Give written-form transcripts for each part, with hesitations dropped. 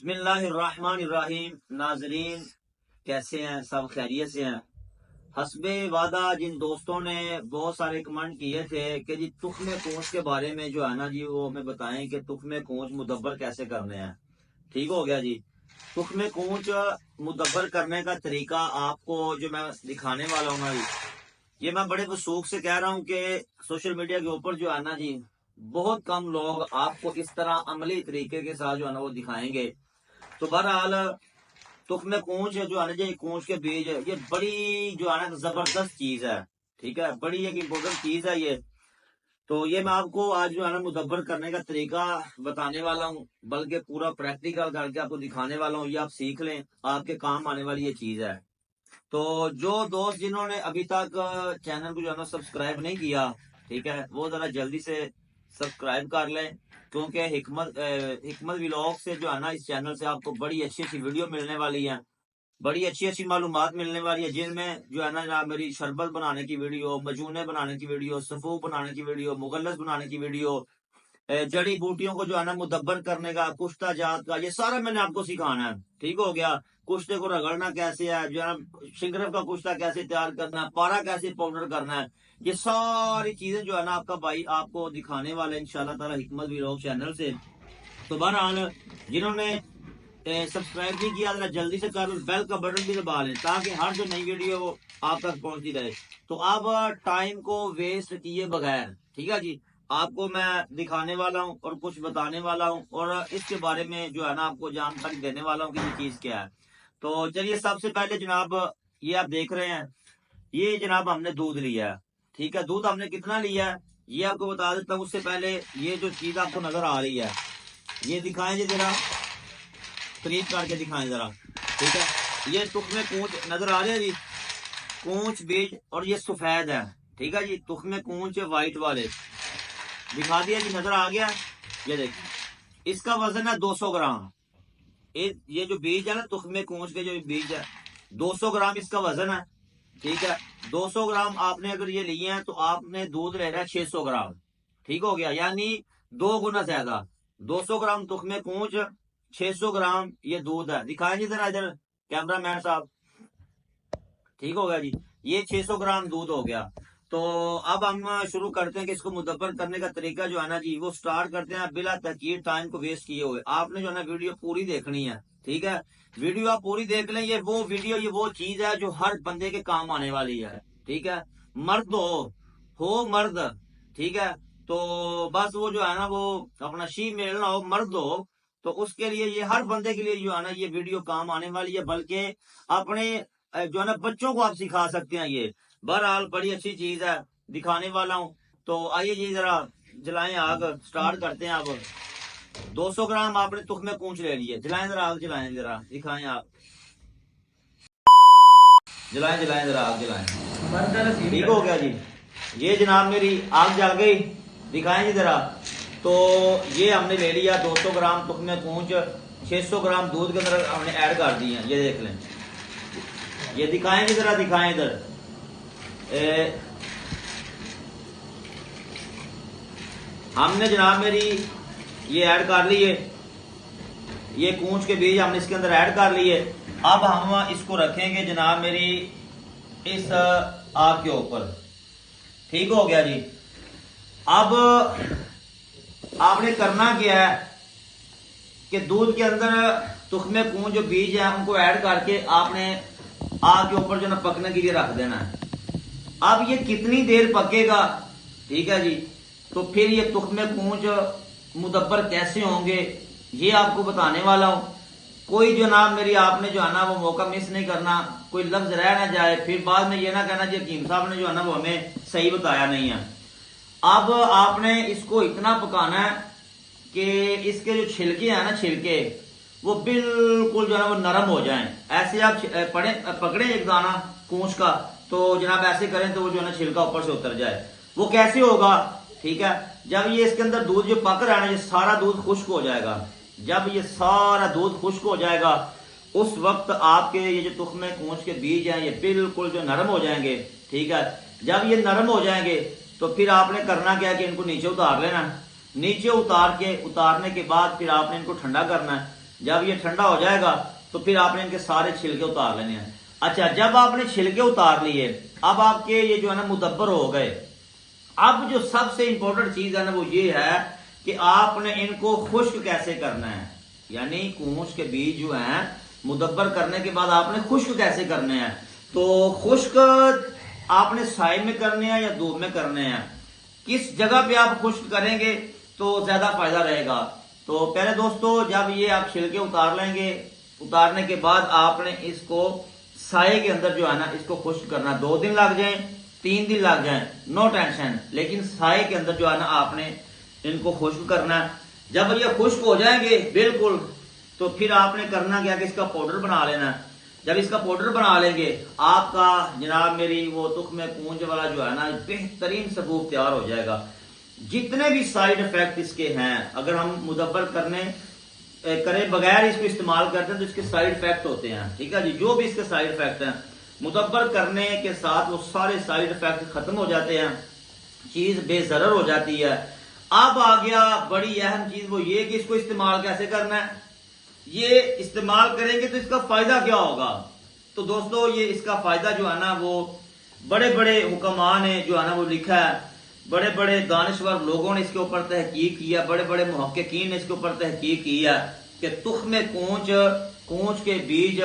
बिस्मिल्लाहिर्रहमानिर्रहीम। नाजरीन कैसे हैं? सब खैरियत से हैं? हस्बे वादा जिन दोस्तों ने बहुत सारे कमेंट किए थे कि जी तुख्मे कोंच के बारे में जो है ना जी वो हमें बताएं कि तुख्मे कोंच मुदब्बर कैसे करने हैं। ठीक हो गया जी। तुख्मे कोंच मुदब्बर करने का तरीका आपको जो मैं दिखाने वाला हूँ ना जी, ये मैं बड़े वसूख से कह रहा हूँ कि सोशल मीडिया के ऊपर जो है ना जी बहुत कम लोग आपको इस तरह अमली तरीके के साथ जो है ना वो दिखाएंगे। तो बहरहाल तुख्मे कोंच जो है ना जी, कोंच के बीज ये बड़ी जो है ना जबरदस्त चीज है। ठीक है, बड़ी एक इम्पोर्टेंट चीज है ये। तो ये मैं आपको आज जो है ना मुदब्बर करने का तरीका बताने वाला हूँ, बल्कि पूरा प्रैक्टिकल करके आपको दिखाने वाला हूँ। ये आप सीख लें, आपके काम आने वाली ये चीज है। तो जो दोस्त जिन्होंने अभी तक चैनल को जो है ना सब्सक्राइब नहीं किया, ठीक है, वो जरा जल्दी से सब्सक्राइब कर लें, क्योंकि हिकमत व्लॉग से जो है ना इस चैनल से आपको बड़ी अच्छी अच्छी वीडियो मिलने वाली है, बड़ी अच्छी अच्छी मालूमात मिलने वाली है, जिनमें जो है ना मेरी शरबत बनाने की वीडियो, मजूने बनाने की वीडियो, सफूफ बनाने की वीडियो, मुगल्लस बनाने की वीडियो, जड़ी बूटियों को जो है ना मुदब्बर करने का, कुश्ता जात का, ये सारा मैंने आपको सिखाना है। ठीक हो गया। कुश्ते को रगड़ना कैसे है, जो है ना शिंगरफ का कुश्ता कैसे तैयार करना है, पारा कैसे पाउडर करना है, ये सारी चीजें जो है ना आपका भाई आपको दिखाने वाला है इंशाल्लाह ताला हिकमत व्लॉग चैनल से। तो बहरहाल जिन्होंने सब्सक्राइब नहीं किया जरा जल्दी से कर, बेल का बटन भी दबा लें ताकि हर जो नई वीडियो वो आप तक पहुंचती रहे। तो अब टाइम को वेस्ट किए बगैर, ठीक है जी, आपको मैं दिखाने वाला हूँ और कुछ बताने वाला हूँ और इसके बारे में जो है ना आपको जानकारी देने वाला हूँ कि ये चीज क्या है। तो चलिए, सबसे पहले जनाब ये आप देख रहे हैं, ये जनाब हमने दूध लिया है। ठीक है, दूध हमने कितना लिया है ये आपको बता देता हूँ। उससे पहले ये जो चीज आपको नजर आ रही है ये दिखाएं जी, जरा करीब करके दिखाएं जरा। ठीक है, ये तुख्मे कोंच नजर आ रहे हैं जी, कोंच बीज, और ये सफेद है। ठीक है जी, तुख्मे कोंच व्हाइट वाले दिखा दिया जी, नजर आ गया। ये देखिए, इसका वजन है 200 ग्राम। ये जो बीज है ना तुख्मे कोंच के जो बीज है, 200 ग्राम इसका वजन है। ठीक है, 200 ग्राम आपने अगर ये लिए हैं तो आपने दूध ले रहा है 600 ग्राम। ठीक हो गया, यानी 2 गुना ज्यादा। 200 ग्राम तुख्मे कोंच, 600 ग्राम ये दूध है। दिखाएं जी जरा इधर कैमरा मैन साहब। ठीक हो गया जी, ये 600 ग्राम दूध हो गया। तो अब हम शुरू करते हैं कि इसको मुदब्बर करने का तरीका जो है ना जी वो स्टार्ट करते हैं बिला तकीर टाइम को वेस्ट किए हुए। आपने जो है ना वीडियो पूरी देखनी है। ठीक है, वीडियो आप पूरी देख लें। ये वो वीडियो, ये वो चीज है जो हर बंदे के काम आने वाली है। ठीक है, मर्द हो मर्द, ठीक है, तो बस वो जो है ना वो अपना शी मेल ना हो, मर्द हो, तो उसके लिए ये हर बंदे के लिए जो है ना ये वीडियो काम आने वाली है, बल्कि अपने जो है ना बच्चों को आप सिखा सकते हैं। ये बहरहाल बड़ी अच्छी चीज है, दिखाने वाला हूँ। तो आइए जी जरा जलाएं आग, स्टार्ट करते हैं। अब 200 ग्राम आपने तुख्मे कोंच ले लिए, जलाएं जरा आग, जलाएं जरा, दिखाएं आप, जलाएं जलाएं जरा आग जलाएं। ठीक हो गया जी, ये जनाब मेरी आग जल गई, दिखाएं जी जरा। तो ये हमने ले लिया 200 ग्राम तुख्मे कोंच, 600 ग्राम दूध के अंदर हमने ऐड कर दिए हैं। ये देख लें, ये दिखाएं जी जरा, दिखाएं इधर। हमने जनाब मेरी ये ऐड कर लिए, ये कोंच के बीज हमने इसके अंदर ऐड कर लिए। अब हम इसको रखेंगे जनाब मेरी इस आग के ऊपर। ठीक हो गया जी। अब आपने करना क्या है कि दूध के अंदर तुख्मे कोंच जो बीज है उनको ऐड करके आपने आग के ऊपर जो ना पकने के लिए रख देना है। अब ये कितनी देर पकेगा, ठीक है जी, तो फिर ये तुख्मे कोंच मुदब्बर कैसे होंगे ये आपको बताने वाला हूं। कोई जो ना मेरी आपने जो है ना वो मौका मिस नहीं करना, कोई लफ्ज रह ना जाए, फिर बाद में ये ना कहना जी हकीम साहब ने जो है ना वो हमें सही बताया नहीं है। अब आपने इसको इतना पकाना है कि इसके जो छिलके हैं ना, छिलके वो बिल्कुल जो है ना वो नरम हो जाएं। ऐसे आप पकड़े एक दाना कोंच का, तो जनाब ऐसे करें तो वो जो है ना छिलका ऊपर से उतर जाए। वो कैसे होगा, ठीक है, जब ये इसके अंदर दूध जो पक रहा है ना, ये सारा दूध खुश्क हो जाएगा। जब ये सारा दूध खुश्क हो जाएगा उस वक्त आपके ये जो तुख्मे कोंच के बीज हैं ये बिल्कुल जो नरम हो जाएंगे। ठीक है, जब ये नरम हो जाएंगे तो फिर आपने करना क्या है कि इनको नीचे उतार लेना। नीचे उतारने के बाद फिर आपने इनको ठंडा करना है। जब ये ठंडा हो जाएगा तो फिर आपने इनके सारे छिलके उतार लेने हैं। अच्छा, जब आपने छिलके उतार लिए, अब आपके ये जो है ना मुदब्बर हो गए। अब जो सबसे इंपॉर्टेंट चीज है ना वो ये है कि आपने इनको खुश्क कैसे करना है, यानी कूच के बीज जो हैं मुदब्बर करने के बाद आपने खुश्क कैसे करने हैं। तो खुश्क आपने साए में करने हैं या धूप में करने हैं, किस जगह पे आप खुश्क करेंगे तो ज्यादा फायदा रहेगा। तो पहले दोस्तों जब ये आप छिलके उतार लेंगे, उतारने के बाद आपने इसको साए के अंदर जो है ना इसको खुश्क करना। 2 दिन लग जाए, 3 दिन लग जाए, नो टेंशन, लेकिन साए के अंदर जो है ना आपने इनको खुश्क करना। जब ये खुश्क हो जाएंगे बिल्कुल, तो फिर आपने करना क्या कि इसका पाउडर बना लेना। जब इसका पाउडर बना लेंगे, आपका जनाब मेरी वो तुख्मे पूंज वाला जो है ना बेहतरीन सबूत तैयार हो जाएगा। जितने भी साइड इफेक्ट इसके हैं, अगर हम मुदब्बर करे बगैर इसको इस्तेमाल करते हैं तो इसके साइड इफेक्ट होते हैं, ठीक है जी। जो भी इसके साइड इफेक्ट हैं, मुदब्बर करने के साथ वो सारे साइड इफेक्ट खत्म हो जाते हैं, चीज बेजरर हो जाती है। अब आ गया बड़ी अहम चीज, वो ये कि इसको इस्तेमाल कैसे करना है। ये इस्तेमाल करेंगे तो इसका फायदा क्या होगा। तो दोस्तों ये इसका फायदा जो है ना वो बड़े बड़े हुक्मा ने जो है ना वो लिखा है, बड़े बड़े दानिश्वर लोगों ने इसके ऊपर तहकीक किया, बड़े बड़े मुहक्किकीन ने इसके ऊपर तहकीक किया कि तुख्मे कूच के बीज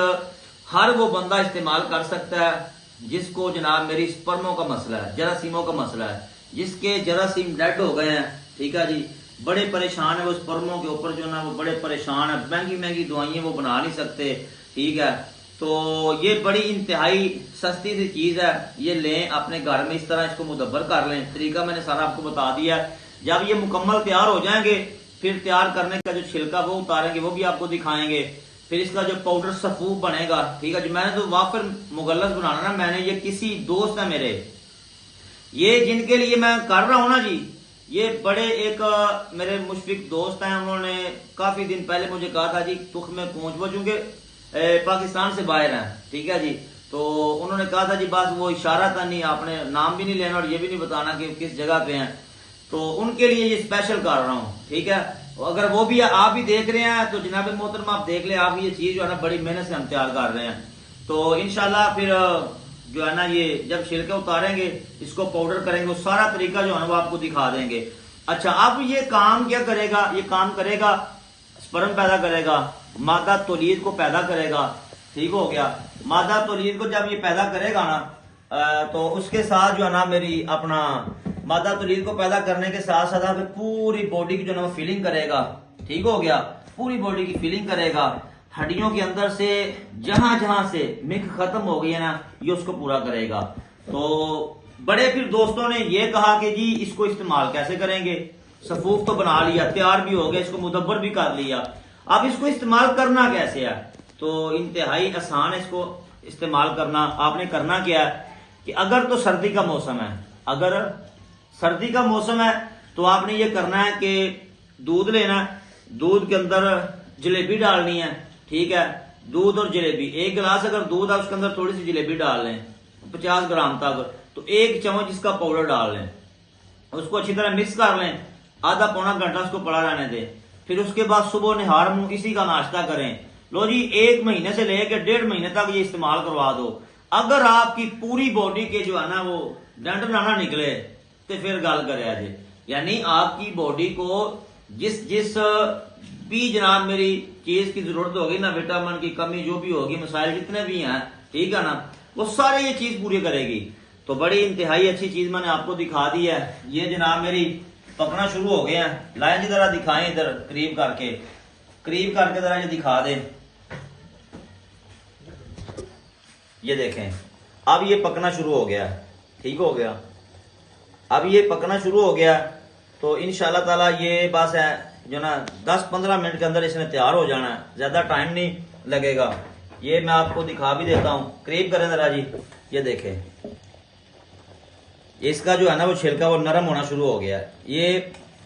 हर वो बंदा इस्तेमाल कर सकता है जिसको जनाब मेरी स्पर्मों का मसला है, जरासीमों का मसला है, जिसके जरासीम डेड हो गए हैं, ठीक है जी, बड़े परेशान है वो स्पर्मों के ऊपर जो ना वो बड़े परेशान है, महंगी महंगी दवाइयां वो बना नहीं सकते, ठीक है। तो ये बड़ी इंतहाई सस्ती सी चीज है, ये लें अपने घर में, इस तरह इसको मुदब्बर कर लें। तरीका मैंने सारा आपको बता दिया। जब ये मुकम्मल तैयार हो जाएंगे, फिर तैयार करने का जो छिलका वो उतारेंगे, वो भी आपको दिखाएंगे। फिर इसका जो पाउडर सफूफ बनेगा, ठीक है जी। मैंने तो वाफिर मुगल्लस बनाना ना, मैंने ये किसी दोस्त है मेरे, ये जिनके लिए मैं कर रहा हूं ना जी, ये बड़े एक मेरे मुशफिक दोस्त हैं, उन्होंने काफी दिन पहले मुझे कहा था जी तुख्मे कूच, वो चूंकि पाकिस्तान से बाहर हैं, ठीक है जी। तो उन्होंने कहा था जी बस वो इशारा था, नहीं आपने नाम भी नहीं लेना और ये भी नहीं बताना कि किस जगह पे हैं। तो उनके लिए ये स्पेशल कर रहा हूँ, ठीक है। अगर वो भी आप भी देख रहे हैं तो जनाब मोहतरम आप देख ले, आप ये चीज जो है ना बड़ी मेहनत से हम तैयार कर रहे हैं। तो इंशाल्लाह फिर जो है ना ये जब छिलके उतारेंगे, इसको पाउडर करेंगे, वो सारा तरीका जो है ना वो आपको दिखा देंगे। अच्छा, अब ये काम क्या करेगा, ये काम करेगा स्पर्म पैदा करेगा, मादा तौलीद को पैदा करेगा, ठीक हो गया। मादा तौलीद को जब ये पैदा करेगा ना तो उसके साथ जो है ना मेरी अपना मादा तौलीद को पैदा करने के साथ साथ पूरी बॉडी की जो है ना फीलिंग करेगा, ठीक हो गया। पूरी बॉडी की फीलिंग करेगा, हड्डियों के अंदर से जहां जहां से मिक खत्म हो गई है ना, ये उसको पूरा करेगा। तो बड़े फिर दोस्तों ने ये कहा कि जी इसको इस्तेमाल कैसे करेंगे। सफूफ तो बना लिया, तैयार भी हो गया, इसको मुदब्बर भी कर लिया, अब इसको इस्तेमाल करना कैसे है। तो इंतहाई आसान है इसको इस्तेमाल करना। आपने करना क्या है कि अगर तो सर्दी का मौसम है, अगर सर्दी का मौसम है तो आपने ये करना है कि दूध लेना, दूध के अंदर जलेबी डालनी है, ठीक है। दूध और जलेबी, 1 गिलास अगर दूध है उसके अंदर थोड़ी सी जलेबी डाल लें 50 ग्राम तक, तो 1 चम्मच इसका पाउडर डाल लें, उसको अच्छी तरह मिक्स कर लें, आधा पौना घंटा उसको पड़ा रहने दें। फिर उसके बाद सुबह निहार मुंह इसी का नाश्ता करें। लो जी 1 महीने से लेकर 1.5 महीने तक ये इस्तेमाल करवा दो। अगर आपकी पूरी बॉडी के जो है ना वो डंड ना निकले तो फिर गल करे जी, यानी आपकी बॉडी को जिस जिस भी जनाब मेरी चीज की जरूरत होगी ना, विटामिन की कमी जो भी होगी, मसाइल जितने भी हैं, ठीक है ना, वो सारे ये चीज पूरी करेगी। तो बड़ी इंतहाई अच्छी चीज मैंने आपको दिखा दी है। ये जनाब मेरी पकना शुरू हो गए हैं। लाइन जी जरा दिखाएं, इधर करीब करके जरा ये दिखा दें। ये देखें, अब ये पकना शुरू हो गया, ठीक हो गया। अब ये पकना शुरू हो गया तो इंशाल्लाह ताला ये बस है जो ना 10-15 मिनट के अंदर इसने तैयार हो जाना है, ज्यादा टाइम नहीं लगेगा। ये मैं आपको दिखा भी देता हूँ, करीब करें जरा जी। ये देखें, इसका जो है ना वो छिलका वो नरम होना शुरू हो गया है। ये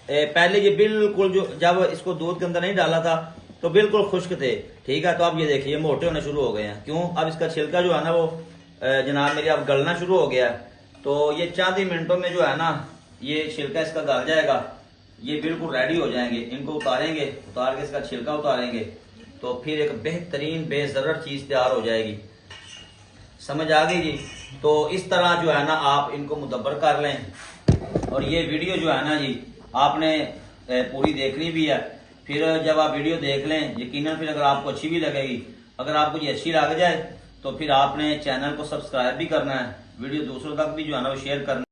पहले ये बिल्कुल जो जब इसको दूध के अंदर नहीं डाला था तो बिल्कुल खुश्क थे, ठीक है। तो अब ये देखिए मोटे होने शुरू हो गए हैं। क्यों? अब इसका छिलका जो है ना वो जनाब मेरी अब गलना शुरू हो गया है। तो ये चंद ही मिनटों में जो है ना ये छिलका इसका गल जाएगा, ये बिल्कुल रेडी हो जाएंगे। इनको उतारेंगे, उतार के इसका छिलका उतारेंगे, तो फिर एक बेहतरीन बेज़रर चीज़ तैयार हो जाएगी। समझ आ गई जी। तो इस तरह जो है ना आप इनको मुदब्बर कर लें। और ये वीडियो जो है ना जी आपने पूरी देखनी भी है। फिर जब आप वीडियो देख लें, यकीनन फिर अगर आपको अच्छी भी लगेगी, अगर आपको ये अच्छी लग जाए तो फिर आपने चैनल को सब्सक्राइब भी करना है, वीडियो दूसरों तक भी जो है ना वो शेयर करना है।